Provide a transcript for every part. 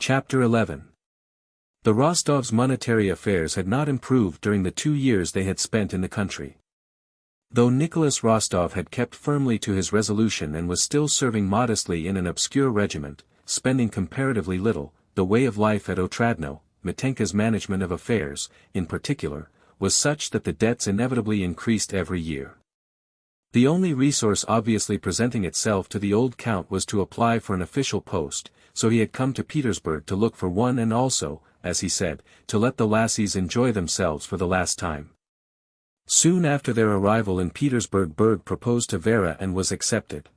Chapter 11. The Rostovs' monetary affairs had not improved during the 2 years they had spent in the country. Though Nicholas Rostov had kept firmly to his resolution and was still serving modestly in an obscure regiment, spending comparatively little, the way of life at Otradno, Mitenka's management of affairs, in particular, was such that the debts inevitably increased every year. The only resource obviously presenting itself to the old count was to apply for an official post, so he had come to Petersburg to look for one and also, as he said, to let the lassies enjoy themselves for the last time. Soon after their arrival in Petersburg, Berg proposed to Vera and was accepted.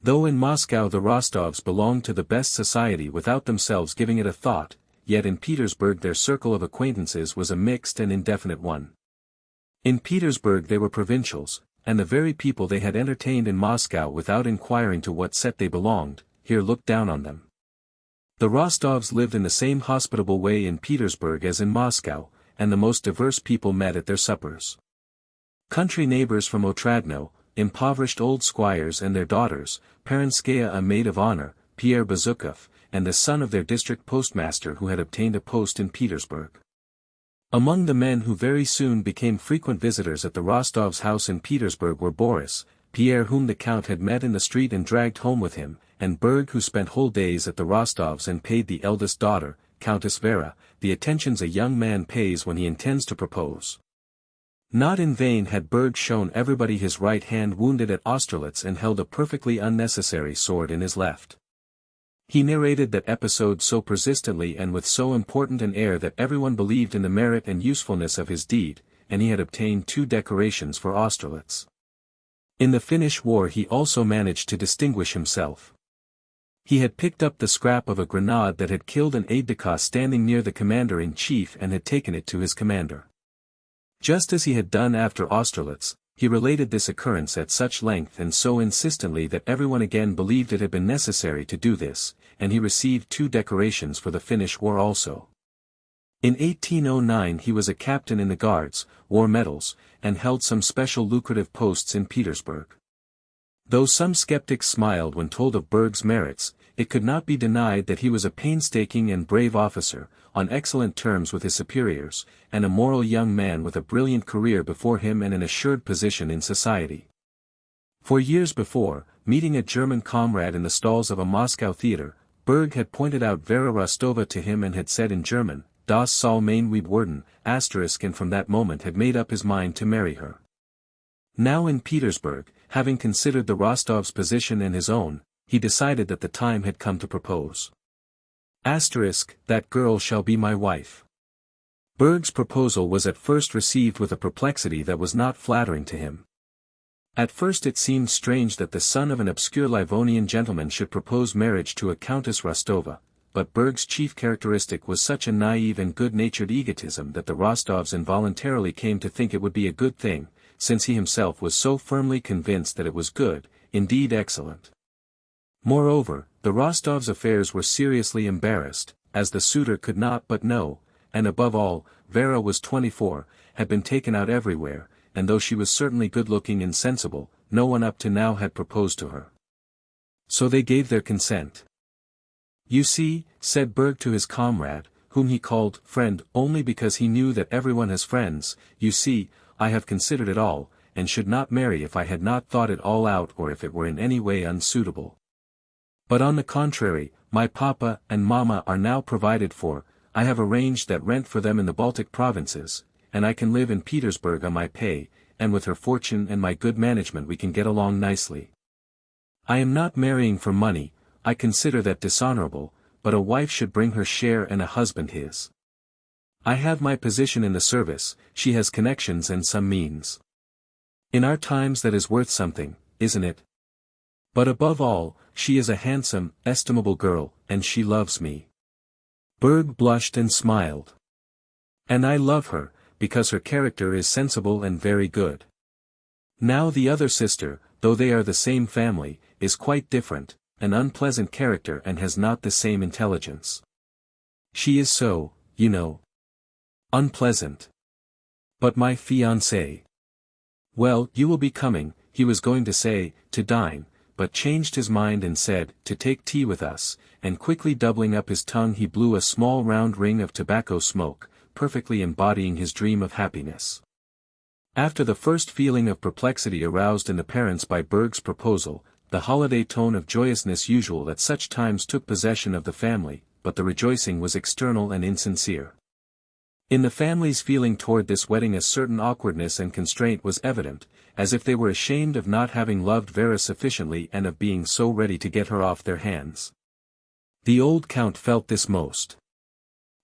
Though in Moscow the Rostovs belonged to the best society without themselves giving it a thought, yet in Petersburg their circle of acquaintances was a mixed and indefinite one. In Petersburg they were provincials, and the very people they had entertained in Moscow without inquiring to what set they belonged, here looked down on them. The Rostovs lived in the same hospitable way in Petersburg as in Moscow, and the most diverse people met at their suppers. Country neighbors from Otradno, impoverished old squires and their daughters, Perenskaya, a maid of honor, Pierre Bazukov, and the son of their district postmaster who had obtained a post in Petersburg. Among the men who very soon became frequent visitors at the Rostovs' house in Petersburg were Boris, Pierre whom the count had met in the street and dragged home with him, and Berg who spent whole days at the Rostovs and paid the eldest daughter, Countess Vera, the attentions a young man pays when he intends to propose. Not in vain had Berg shown everybody his right hand wounded at Austerlitz and held a perfectly unnecessary sword in his left. He narrated that episode so persistently and with so important an air that everyone believed in the merit and usefulness of his deed, and he had obtained 2 decorations for Austerlitz. In the Finnish War he also managed to distinguish himself. He had picked up the scrap of a grenade that had killed an aide-de-camp standing near the commander-in-chief and had taken it to his commander. Just as he had done after Austerlitz, he related this occurrence at such length and so insistently that everyone again believed it had been necessary to do this, and he received 2 decorations for the Finnish War also. In 1809 he was a captain in the Guards, wore medals, and held some special lucrative posts in Petersburg. Though some skeptics smiled when told of Berg's merits, it could not be denied that he was a painstaking and brave officer, on excellent terms with his superiors, and a moral young man with a brilliant career before him and an assured position in society. For years before, meeting a German comrade in the stalls of a Moscow theater, Berg had pointed out Vera Rostova to him and had said in German, "Das soll mein Weib werden," and from that moment had made up his mind to marry her. Now in Petersburg, having considered the Rostovs' position and his own, he decided that the time had come to propose. That girl shall be my wife. Berg's proposal was at first received with a perplexity that was not flattering to him. At first it seemed strange that the son of an obscure Livonian gentleman should propose marriage to a Countess Rostova, but Berg's chief characteristic was such a naive and good-natured egotism that the Rostovs involuntarily came to think it would be a good thing, since he himself was so firmly convinced that it was good, indeed excellent. Moreover, the Rostovs' affairs were seriously embarrassed, as the suitor could not but know, and above all, Vera was 24, had been taken out everywhere, and though she was certainly good-looking and sensible, no one up to now had proposed to her. So they gave their consent. "You see," said Berg to his comrade, whom he called friend only because he knew that everyone has friends, "you see, I have considered it all, and should not marry if I had not thought it all out or if it were in any way unsuitable. But on the contrary, my papa and mamma are now provided for, I have arranged that rent for them in the Baltic provinces, and I can live in Petersburg on my pay, and with her fortune and my good management we can get along nicely. I am not marrying for money, I consider that dishonorable, but a wife should bring her share and a husband his. I have my position in the service, she has connections and some means. In our times that is worth something, isn't it? But above all, she is a handsome, estimable girl, and she loves me." Berg blushed and smiled. "And I love her, because her character is sensible and very good. Now the other sister, though they are the same family, is quite different, an unpleasant character and has not the same intelligence. She is so, you know. Unpleasant. But my fiancé. Well, you will be coming," he was going to say, to dine, but changed his mind and said, "To take tea with us," and quickly doubling up his tongue he blew a small round ring of tobacco smoke, perfectly embodying his dream of happiness. After the first feeling of perplexity aroused in the parents by Berg's proposal, the holiday tone of joyousness usual at such times took possession of the family, but the rejoicing was external and insincere. In the family's feeling toward this wedding a certain awkwardness and constraint was evident, as if they were ashamed of not having loved Vera sufficiently and of being so ready to get her off their hands. The old count felt this most.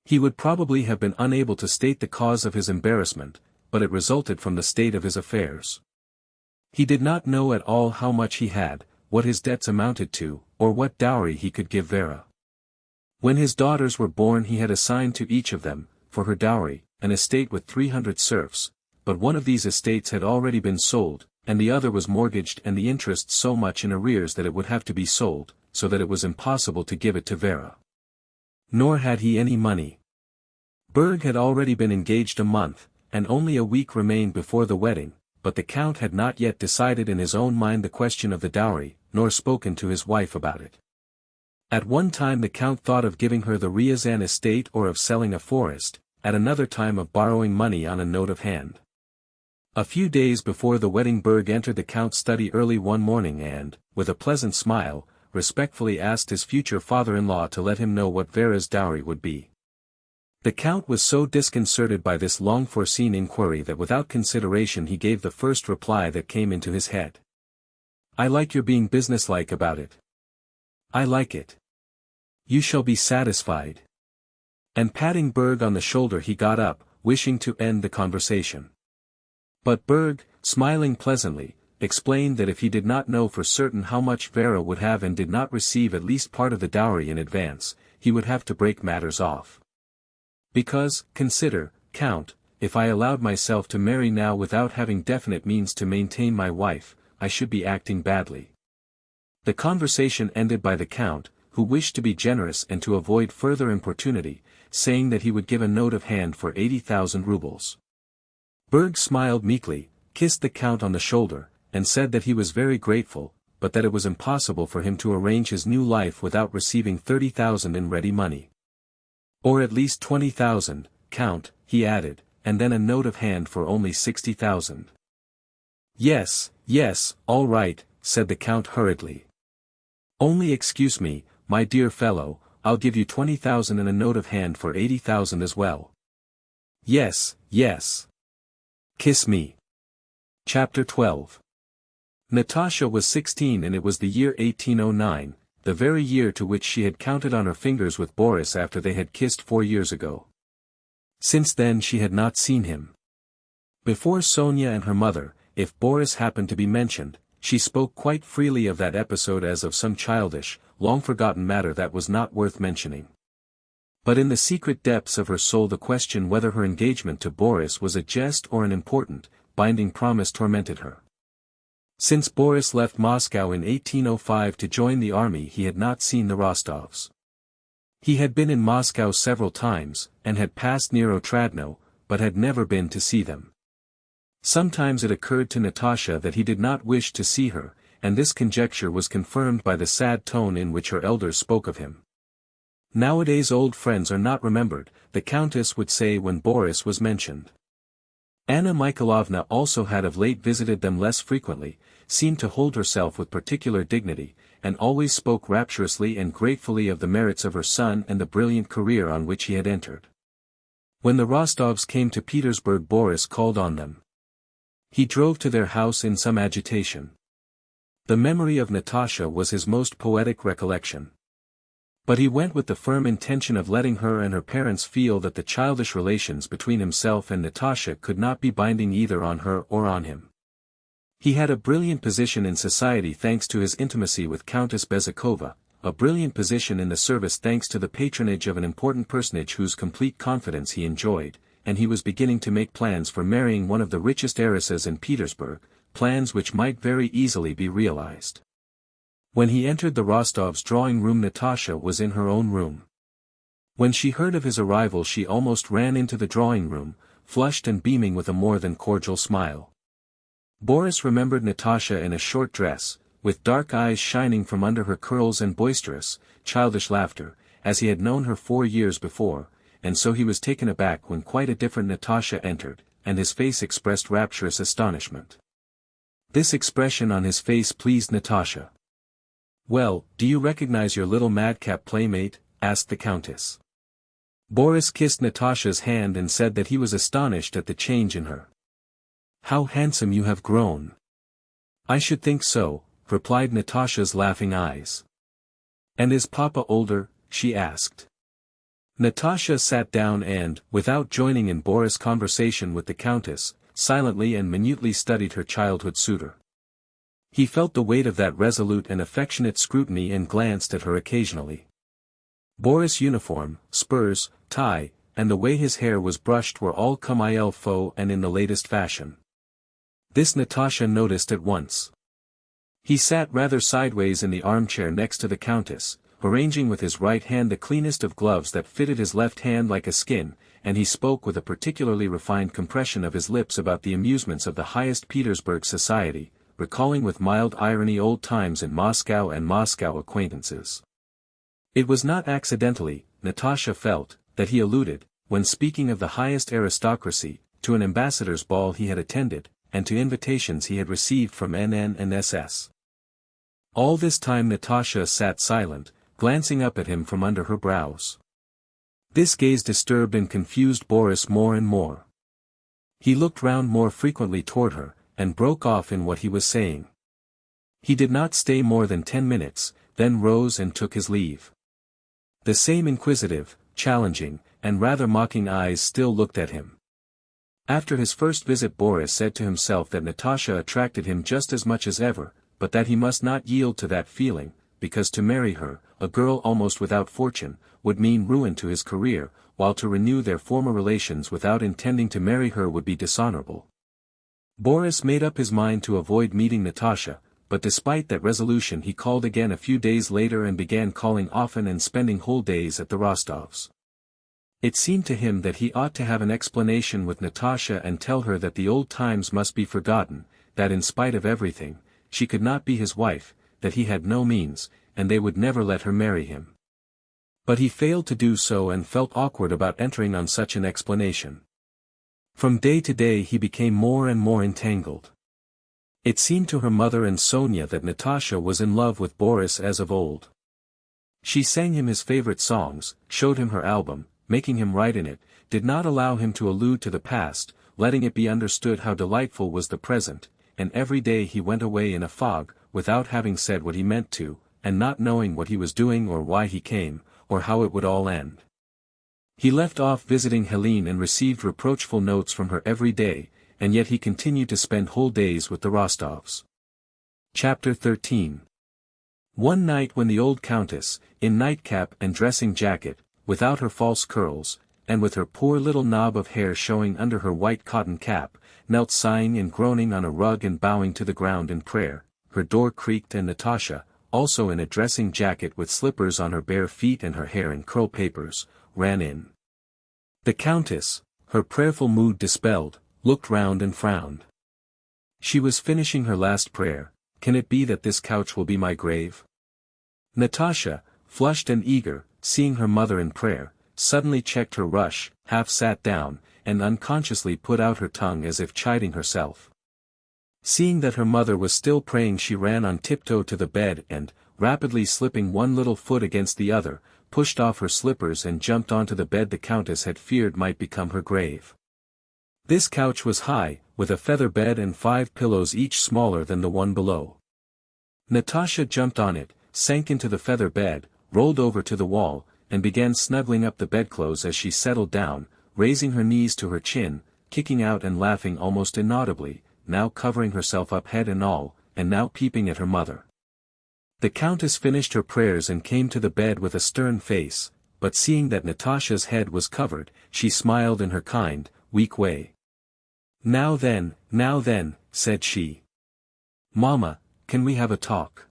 He would probably have been unable to state the cause of his embarrassment, but it resulted from the state of his affairs. He did not know at all how much he had, what his debts amounted to, or what dowry he could give Vera. When his daughters were born he had assigned to each of them, for her dowry, an estate with 300 serfs, but one of these estates had already been sold, and the other was mortgaged and the interest so much in arrears that it would have to be sold, so that it was impossible to give it to Vera. Nor had he any money. Berg had already been engaged a month, and only a week remained before the wedding, but the count had not yet decided in his own mind the question of the dowry, nor spoken to his wife about it. At one time the count thought of giving her the Ryazan estate or of selling a forest, at another time of borrowing money on a note of hand. A few days before the wedding Berg entered the count's study early one morning and, with a pleasant smile, respectfully asked his future father-in-law to let him know what Vera's dowry would be. The count was so disconcerted by this long-foreseen inquiry that without consideration he gave the first reply that came into his head. "I like your being businesslike about it. I like it. You shall be satisfied." And patting Berg on the shoulder he got up, wishing to end the conversation. But Berg, smiling pleasantly, explained that if he did not know for certain how much Vera would have and did not receive at least part of the dowry in advance, he would have to break matters off. "Because, consider, Count, if I allowed myself to marry now without having definite means to maintain my wife, I should be acting badly." The conversation ended by the Count, who wished to be generous and to avoid further importunity, saying that he would give a note of hand for 80,000 rubles. Berg smiled meekly, kissed the Count on the shoulder, and said that he was very grateful, but that it was impossible for him to arrange his new life without receiving 30,000 in ready money. "Or at least 20,000, Count," he added, and then a note of hand for only 60,000. Yes, all right," said the Count hurriedly. "Only excuse me, my dear fellow, I'll give you 20,000 and a note of hand for 80,000 as well." Yes. Kiss me." Chapter 12. Natasha was 16 and it was the year 1809, the very year to which she had counted on her fingers with Boris after they had kissed 4 years ago. Since then she had not seen him. Before Sonia and her mother, if Boris happened to be mentioned, she spoke quite freely of that episode as of some childish, long-forgotten matter that was not worth mentioning. But in the secret depths of her soul the question whether her engagement to Boris was a jest or an important, binding promise tormented her. Since Boris left Moscow in 1805 to join the army he had not seen the Rostovs. He had been in Moscow several times, and had passed near Otradno, but had never been to see them. Sometimes it occurred to Natasha that he did not wish to see her, and this conjecture was confirmed by the sad tone in which her elders spoke of him. "Nowadays old friends are not remembered," the Countess would say when Boris was mentioned. Anna Mikhailovna also had of late visited them less frequently, seemed to hold herself with particular dignity, and always spoke rapturously and gratefully of the merits of her son and the brilliant career on which he had entered. When the Rostovs came to Petersburg Boris called on them. He drove to their house in some agitation. The memory of Natasha was his most poetic recollection. But he went with the firm intention of letting her and her parents feel that the childish relations between himself and Natasha could not be binding either on her or on him. He had a brilliant position in society thanks to his intimacy with Countess Bezikova, a brilliant position in the service thanks to the patronage of an important personage whose complete confidence he enjoyed, and he was beginning to make plans for marrying one of the richest heiresses in Petersburg, plans which might very easily be realized. When he entered the Rostovs' drawing-room Natasha was in her own room. When she heard of his arrival she almost ran into the drawing-room, flushed and beaming with a more than cordial smile. Boris remembered Natasha in a short dress, with dark eyes shining from under her curls and boisterous, childish laughter, as he had known her 4 years before, and so he was taken aback when quite a different Natasha entered, and his face expressed rapturous astonishment. This expression on his face pleased Natasha. "Well, do you recognize your little madcap playmate?" asked the countess. Boris kissed Natasha's hand and said that he was astonished at the change in her. "How handsome you have grown!" "I should think so," replied Natasha's laughing eyes. "And is Papa older?" she asked. Natasha sat down and, without joining in Boris' conversation with the countess, silently and minutely studied her childhood suitor. He felt the weight of that resolute and affectionate scrutiny and glanced at her occasionally. Boris' uniform, spurs, tie, and the way his hair was brushed were all comme il faut and in the latest fashion. This Natasha noticed at once. He sat rather sideways in the armchair next to the countess, arranging with his right hand the cleanest of gloves that fitted his left hand like a skin, and he spoke with a particularly refined compression of his lips about the amusements of the highest Petersburg society, recalling with mild irony old times in Moscow and Moscow acquaintances. It was not accidentally, Natasha felt, that he alluded, when speaking of the highest aristocracy, to an ambassador's ball he had attended, and to invitations he had received from NN and SS. All this time Natasha sat silent, glancing up at him from under her brows. This gaze disturbed and confused Boris more and more. He looked round more frequently toward her, and broke off in what he was saying. He did not stay more than 10 minutes, then rose and took his leave. The same inquisitive, challenging, and rather mocking eyes still looked at him. After his first visit Boris said to himself that Natasha attracted him just as much as ever, but that he must not yield to that feeling, because to marry her, a girl almost without fortune, would mean ruin to his career, while to renew their former relations without intending to marry her would be dishonorable. Boris made up his mind to avoid meeting Natasha, but despite that resolution he called again a few days later and began calling often and spending whole days at the Rostovs'. It seemed to him that he ought to have an explanation with Natasha and tell her that the old times must be forgotten, that in spite of everything, she could not be his wife, that he had no means, and they would never let her marry him. But he failed to do so and felt awkward about entering on such an explanation. From day to day he became more and more entangled. It seemed to her mother and Sonia that Natasha was in love with Boris as of old. She sang him his favorite songs, showed him her album, making him write in it, did not allow him to allude to the past, letting it be understood how delightful was the present, and every day he went away in a fog, without having said what he meant to, and not knowing what he was doing or why he came, or how it would all end. He left off visiting Helene and received reproachful notes from her every day, and yet he continued to spend whole days with the Rostovs. Chapter 13. One night when the old countess, in nightcap and dressing jacket, without her false curls, and with her poor little knob of hair showing under her white cotton cap, knelt sighing and groaning on a rug and bowing to the ground in prayer, her door creaked and Natasha, also in a dressing jacket with slippers on her bare feet and her hair in curl papers, ran in. The countess, her prayerful mood dispelled, looked round and frowned. She was finishing her last prayer. Can it be that this couch will be my grave? Natasha, flushed and eager, seeing her mother in prayer, suddenly checked her rush, half sat down, and unconsciously put out her tongue as if chiding herself. Seeing that her mother was still praying she ran on tiptoe to the bed and, rapidly slipping one little foot against the other, pushed off her slippers and jumped onto the bed the countess had feared might become her grave. This couch was high, with a feather bed and 5 pillows each smaller than the one below. Natasha jumped on it, sank into the feather bed, rolled over to the wall, and began snuggling up the bedclothes as she settled down, raising her knees to her chin, kicking out and laughing almost inaudibly, now covering herself up head and all, and now peeping at her mother. The countess finished her prayers and came to the bed with a stern face, but seeing that Natasha's head was covered, she smiled in her kind, weak way. Now then, said she. Mama, can we have a talk?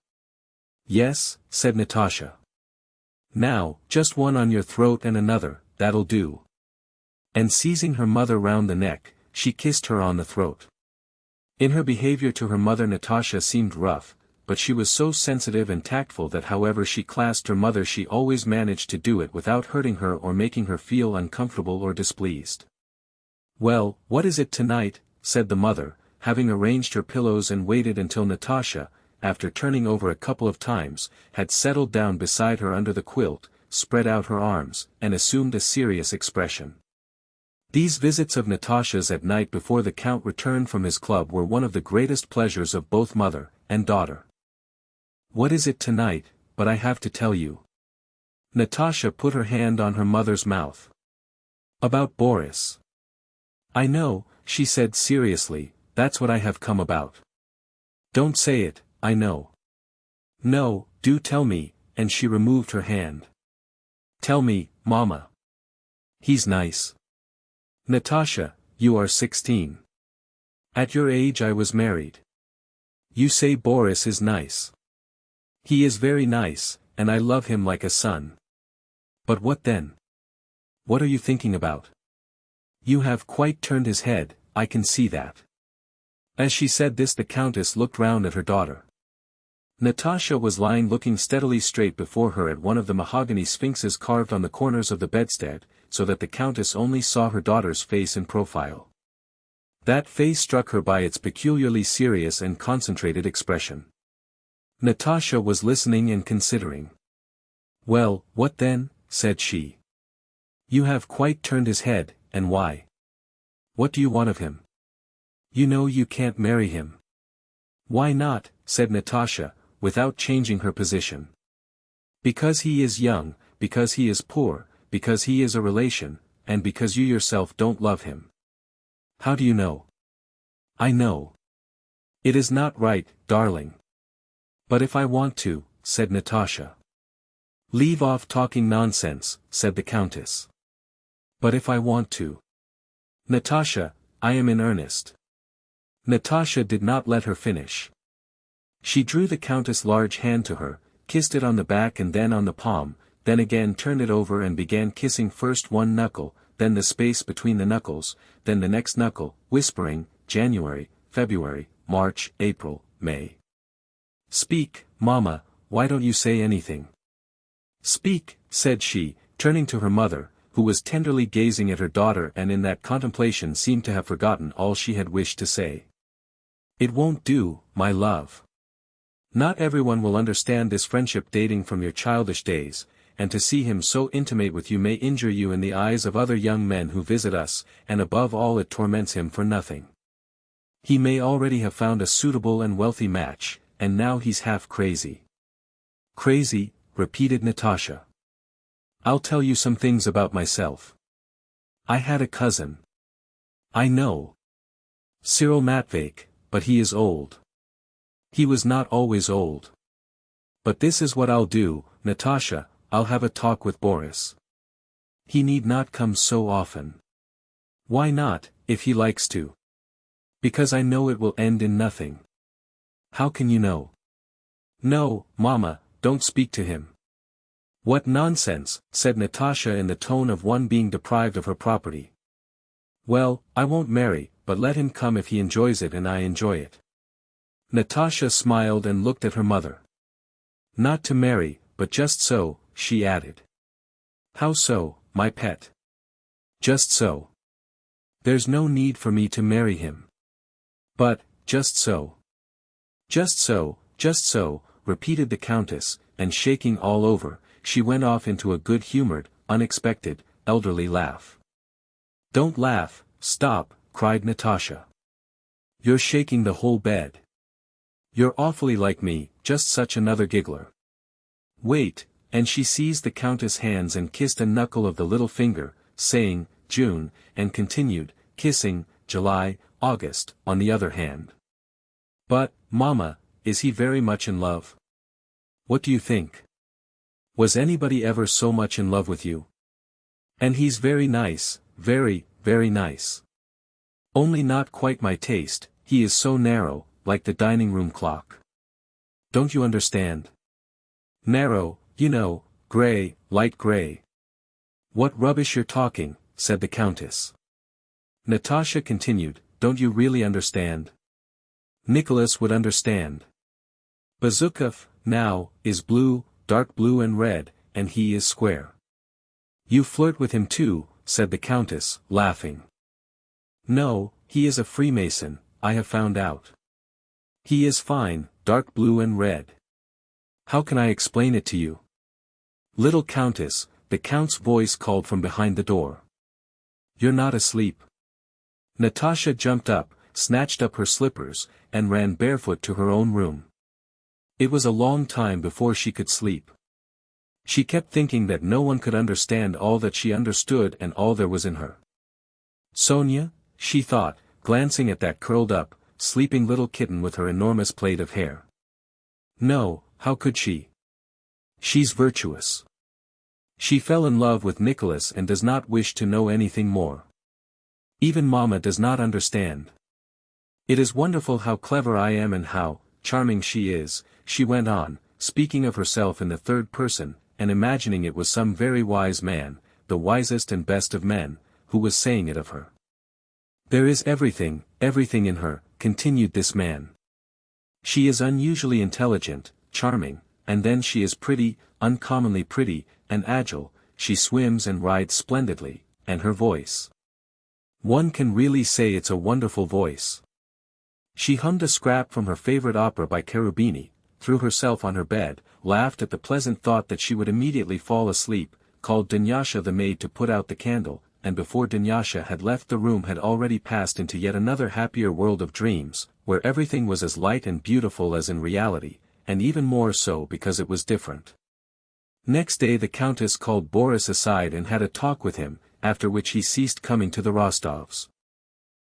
Yes, said Natasha. Now, just one on your throat and another, that'll do. And seizing her mother round the neck, she kissed her on the throat. In her behavior to her mother Natasha seemed rough, but she was so sensitive and tactful that however she classed her mother she always managed to do it without hurting her or making her feel uncomfortable or displeased. "Well, what is it tonight?" said the mother, having arranged her pillows and waited until Natasha, after turning over a couple of times, had settled down beside her under the quilt, spread out her arms, and assumed a serious expression. These visits of Natasha's at night before the Count returned from his club were one of the greatest pleasures of both mother and daughter. "What is it tonight, but I have to tell you." Natasha put her hand on her mother's mouth. "About Boris." "I know," she said seriously, "that's what I have come about." "Don't say it, I know." "No, do tell me," and she removed her hand. "Tell me, Mama." "He's nice." "Natasha, you are 16. At your age I was married. You say Boris is nice. He is very nice, and I love him like a son. But what then? What are you thinking about? You have quite turned his head, I can see that." As she said this the Countess looked round at her daughter. Natasha was lying looking steadily straight before her at one of the mahogany sphinxes carved on the corners of the bedstead, so that the Countess only saw her daughter's face in profile. That face struck her by its peculiarly serious and concentrated expression. Natasha was listening and considering. "Well, what then?" said she. "You have quite turned his head, and why? What do you want of him? You know you can't marry him." "Why not?" said Natasha, without changing her position. "Because he is young, because he is poor, because he is a relation, and because you yourself don't love him." "How do you know?" "I know. It is not right, darling." "But if I want to," said Natasha. "Leave off talking nonsense," said the Countess. "But if I want to." "Natasha, I am in earnest." Natasha did not let her finish. She drew the Countess' large hand to her, kissed it on the back and then on the palm, then again turned it over and began kissing first one knuckle, then the space between the knuckles, then the next knuckle, whispering, "January, February, March, April, May. Speak, Mama, why don't you say anything?" "Speak," said she, turning to her mother, who was tenderly gazing at her daughter and in that contemplation seemed to have forgotten all she had wished to say. "It won't do, my love. Not everyone will understand this friendship dating from your childish days, and to see him so intimate with you may injure you in the eyes of other young men who visit us, and above all it torments him for nothing. He may already have found a suitable and wealthy match, and now he's half crazy." "Crazy," repeated Natasha. "I'll tell you some things about myself. I had a cousin." "I know. Cyril Matveyk, but he is old." "He was not always old. But this is what I'll do, Natasha, I'll have a talk with Boris. He need not come so often." "Why not, if he likes to?" "Because I know it will end in nothing." "How can you know?" "No, Mama, don't speak to him." "What nonsense," said Natasha in the tone of one being deprived of her property. "Well, I won't marry, but let him come if he enjoys it and I enjoy it." Natasha smiled and looked at her mother. "Not to marry, but just so," she added. "How so, my pet?" "Just so. There's no need for me to marry him." "But, just so." "Just so, just so," repeated the Countess, and shaking all over, she went off into a good-humored, unexpected, elderly laugh. "Don't laugh, stop," cried Natasha. "You're shaking the whole bed. You're awfully like me, just such another giggler. Wait," and she seized the Countess' hands and kissed a knuckle of the little finger, saying, "June," and continued, kissing, "July, August," on the other hand. "But, Mama, is he very much in love? What do you think? Was anybody ever so much in love with you? And he's very nice, very, very nice. Only not quite my taste, he is so narrow, like the dining-room clock. Don't you understand? Narrow, you know, grey, light grey." "What rubbish you're talking," said the Countess. Natasha continued, "Don't you really understand? Nicholas would understand." Bezukov, now, is blue, dark blue and red, and he is square. You flirt with him too, said the countess, laughing. No, he is a Freemason, I have found out. He is fine, dark blue and red. How can I explain it to you? Little countess, the count's voice called from behind the door. You're not asleep. Natasha jumped up, snatched up her slippers, and ran barefoot to her own room. It was a long time before she could sleep. She kept thinking that no one could understand all that she understood and all there was in her. Sonia, she thought, glancing at that curled up, sleeping little kitten with her enormous plait of hair. No, how could she? She's virtuous. She fell in love with Nicholas and does not wish to know anything more. Even Mama does not understand. It is wonderful how clever I am and how charming she is, she went on, speaking of herself in the third person, and imagining it was some very wise man, the wisest and best of men, who was saying it of her. There is everything in her, continued this man. She is unusually intelligent, charming, and then she is pretty, uncommonly pretty, and agile, she swims and rides splendidly, and her voice. One can really say it's a wonderful voice. She hummed a scrap from her favorite opera by Cherubini, threw herself on her bed, laughed at the pleasant thought that she would immediately fall asleep, called Dunyasha the maid to put out the candle, and before Dunyasha had left the room had already passed into yet another happier world of dreams, where everything was as light and beautiful as in reality, and even more so because it was different. Next day the countess called Boris aside and had a talk with him, after which he ceased coming to the Rostovs.